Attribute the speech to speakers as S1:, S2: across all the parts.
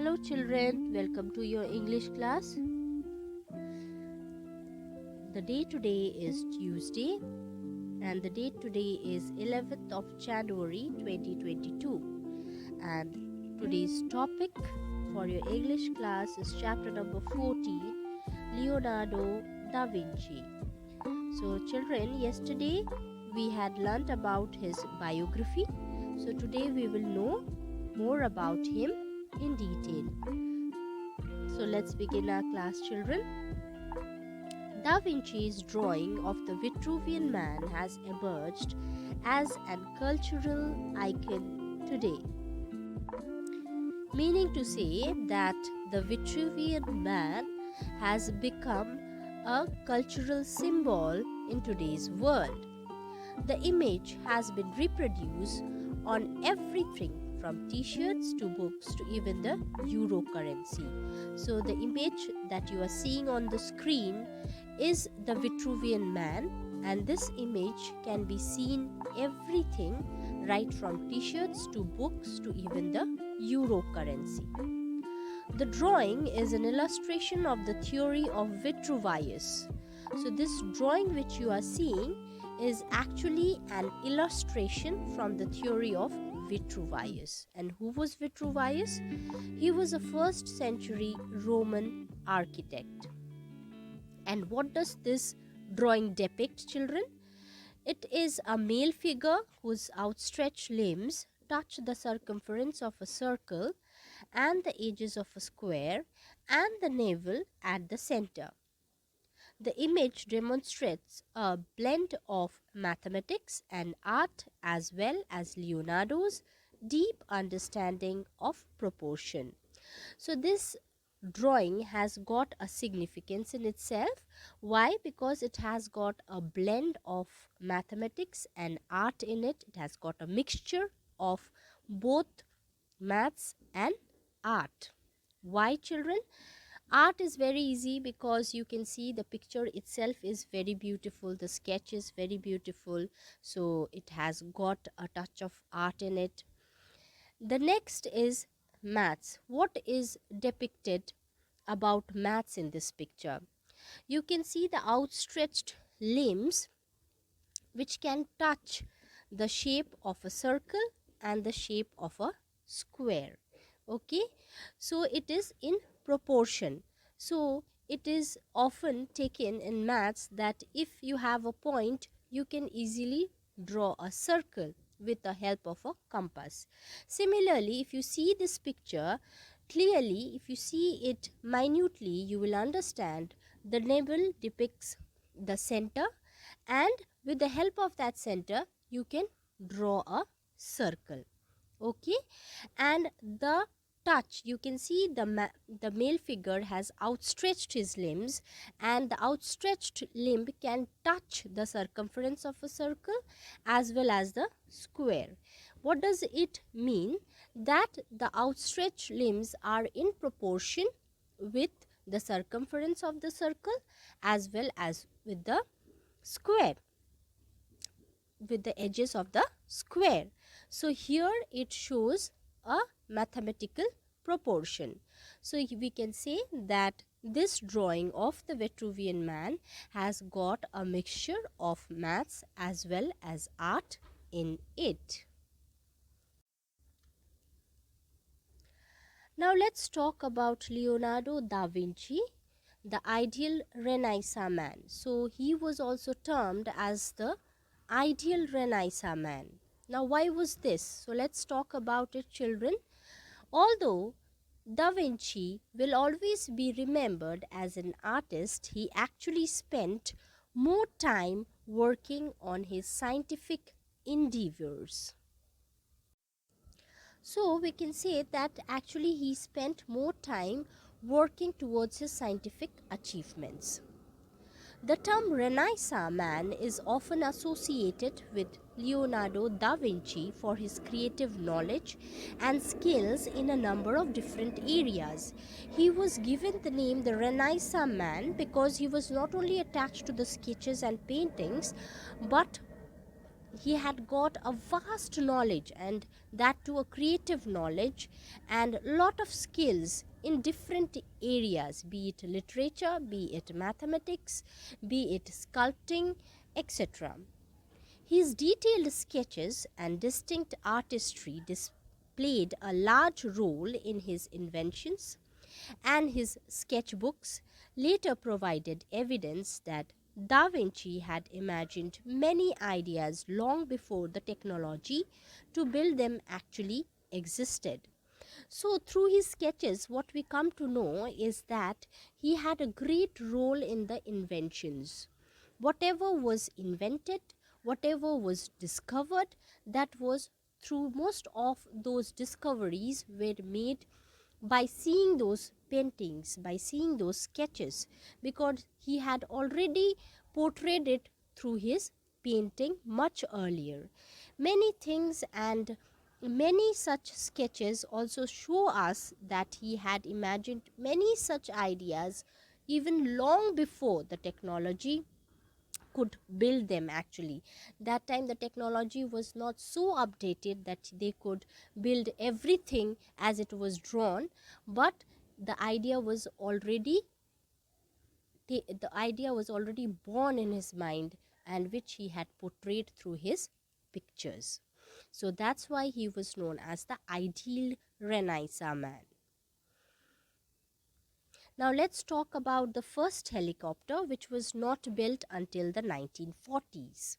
S1: Hello children, welcome to your English class. The day today is Tuesday and the date today is 11th of January 2022, and today's topic for your English class is chapter number 14, Leonardo da Vinci. So children, yesterday we had learnt about his biography. So today we will know more about him in detail. So let's begin our class, children. Da Vinci's drawing of the Vitruvian Man has emerged as a cultural icon today, meaning to say that the Vitruvian Man has become a cultural symbol in today's world. The image has been reproduced on everything from t-shirts to books to even the euro currency. So the image that you are seeing on the screen is the Vitruvian Man, and this image can be seen everything right from t-shirts to books to even the euro currency. The drawing is an illustration of the theory of Vitruvius. So this drawing which you are seeing is actually an illustration from the theory of Vitruvius. And who was Vitruvius? He was a 1st century Roman architect. And what does this drawing depict, children? It is a male figure whose outstretched limbs touch the circumference of a circle and the edges of a square and the navel at the center. The image demonstrates a blend of mathematics and art as well as Leonardo's deep understanding of proportion. So this drawing has got a significance in itself. Why? Because it has got a blend of mathematics and art in it. It has got a mixture of both maths and art. Why, children? Art is very easy because you can see the picture itself is very beautiful, the sketch is very beautiful, so it has got a touch of art in it. The next is maths. What is depicted about maths in this picture? You can see the outstretched limbs which can touch the shape of a circle and the shape of a square. Okay, so it is in proportion. So it is often taken in maths that if you have a point, you can easily draw a circle with the help of a compass. Similarly, if you see this picture clearly, if you see it minutely, you will understand the navel depicts the center, and with the help of that center you can draw a circle. Okay, and the touch, you can see the male figure has outstretched his limbs, and the outstretched limb can touch the circumference of a circle as well as the square. What does it mean? That the outstretched limbs are in proportion with the circumference of the circle as well as with the square, with the edges of the square. So here it shows a mathematical proportion. So we can say that this drawing of the Vitruvian Man has got a mixture of maths as well as art in it. Now let's talk about Leonardo da Vinci, the ideal Renaissance man. So he was also termed as the ideal Renaissance man. Now why was this? So let's talk about it, children. Although Da Vinci will always be remembered as an artist, he actually spent more time working on his scientific endeavors. So we can say that actually he spent more time working towards his scientific achievements. The term Renaissance man is often associated with Leonardo da Vinci for his creative knowledge and skills in a number of different areas. He was given the name the Renaissance man because he was not only attached to the sketches and paintings, but he had got a vast knowledge, and that too a creative knowledge, and lot of skills in different areas, be it literature, be it mathematics, be it sculpting, etc. His detailed sketches and distinct artistry displayed a large role in his inventions, and his sketchbooks later provided evidence that Da Vinci had imagined many ideas long before the technology to build them actually existed. So, through his sketches, what we come to know is that he had a great role in the inventions. Whatever was invented, whatever was discovered, that was through most of those discoveries were made by seeing those paintings, by seeing those sketches, because he had already portrayed it through his painting much earlier. Many things and many such sketches also show us that he had imagined many such ideas even long before the technology could build them. Actually, that time the technology was not so updated that they could build everything as it was drawn, but the idea was already the idea was already born in his mind, and which he had portrayed through his pictures. So that's why he was known as the ideal Renaissance man. Now let's talk about the first helicopter, which was not built until the 1940s.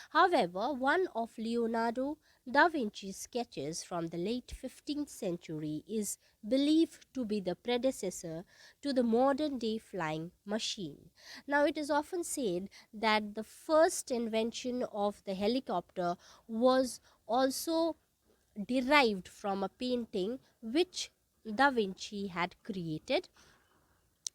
S1: However, one of Leonardo da Vinci's sketches from the late 15th century is believed to be the predecessor to the modern day flying machine. Now, it is often said that the first invention of the helicopter was also derived from a painting which Da Vinci had created,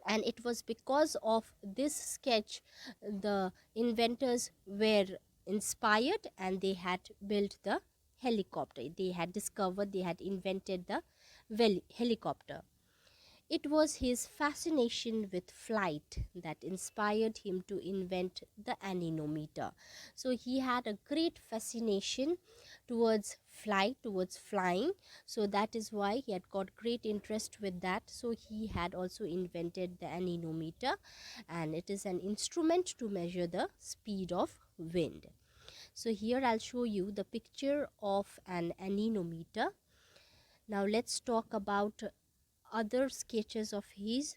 S1: and it was because of this sketch the inventors were inspired and they had built the helicopter. They had discovered, they had invented the helicopter. It was his fascination with flight that inspired him to invent the anemometer. So he had a great fascination towards flight, towards flying. So that is why he had got great interest with that. So he had also invented the anemometer, and it is an instrument to measure the speed of wind. So here I'll show you the picture of an anemometer. Now let's talk about other sketches of his.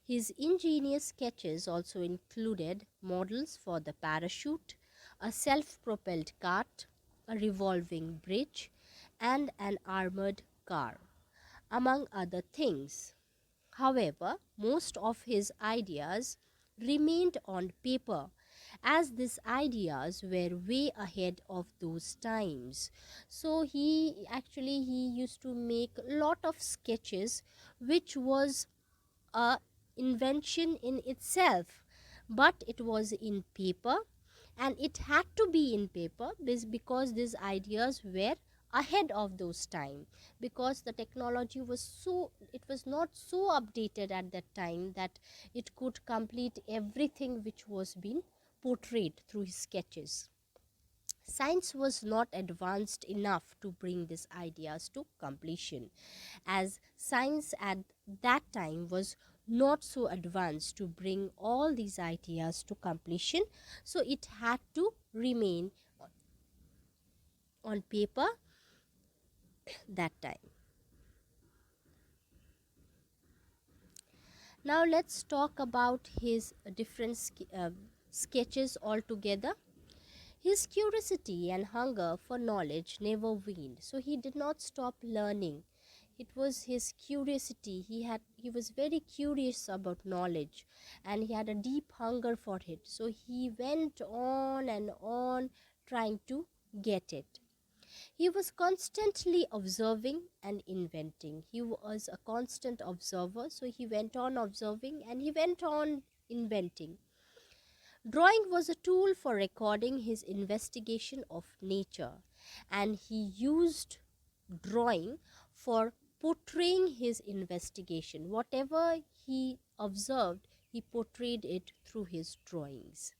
S1: His ingenious sketches also included models for the parachute, a self-propelled cart, a revolving bridge, and an armored car, among other things. However, most of his ideas remained on paper, as these ideas were way ahead of those times. So he used to make a lot of sketches which was a invention in itself, but it was in paper, and it had to be in paper because these ideas were ahead of those time, because the technology was it was not so updated at that time that it could complete everything which was being portrayed through his sketches. Science was not advanced enough to bring these ideas to completion, as science at that time was not so advanced to bring all these ideas to completion. So it had to remain on paper that time. Now let's talk about his different sketches altogether. His curiosity and hunger for knowledge never waned, so he did not stop learning. It was his curiosity. He was very curious about knowledge, and he had a deep hunger for it. So he went on and on trying to get it. He was constantly observing and inventing. He was a constant observer, so he went on observing and he went on inventing. Drawing was a tool for recording his investigation of nature, and he used drawing for portraying his investigation. Whatever he observed, he portrayed it through his drawings.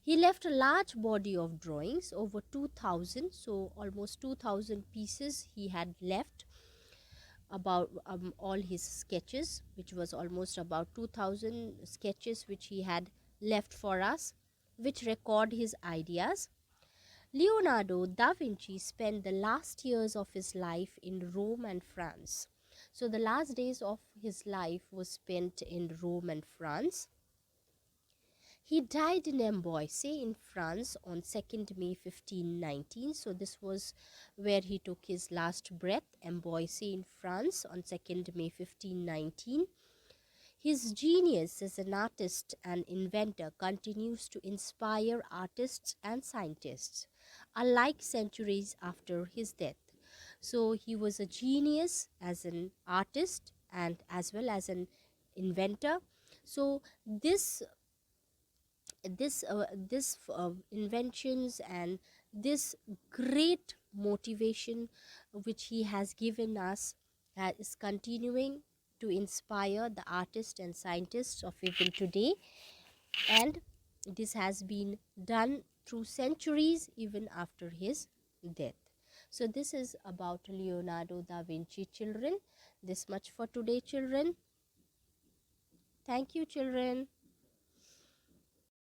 S1: He left a large body of drawings, over 2000, so almost 2000 pieces he had left, about all his sketches, which was almost about 2000 sketches which he had left for us, which record his ideas. Leonardo da Vinci spent the last years of his life in Rome and France. So the last days of his life was spent in Rome and France. He died in Amboise in France on 2nd May 1519. So this was where he took his last breath, Amboise in France on 2nd May 1519. His genius as an artist and inventor continues to inspire artists and scientists, alike centuries after his death. So he was a genius as an artist and as well as an inventor. So this inventions and this great motivation which he has given us is continuing to inspire the artists and scientists of even today, and this has been done through centuries even after his death. So this is about Leonardo da Vinci, children. This much for today, children. Thank you, children.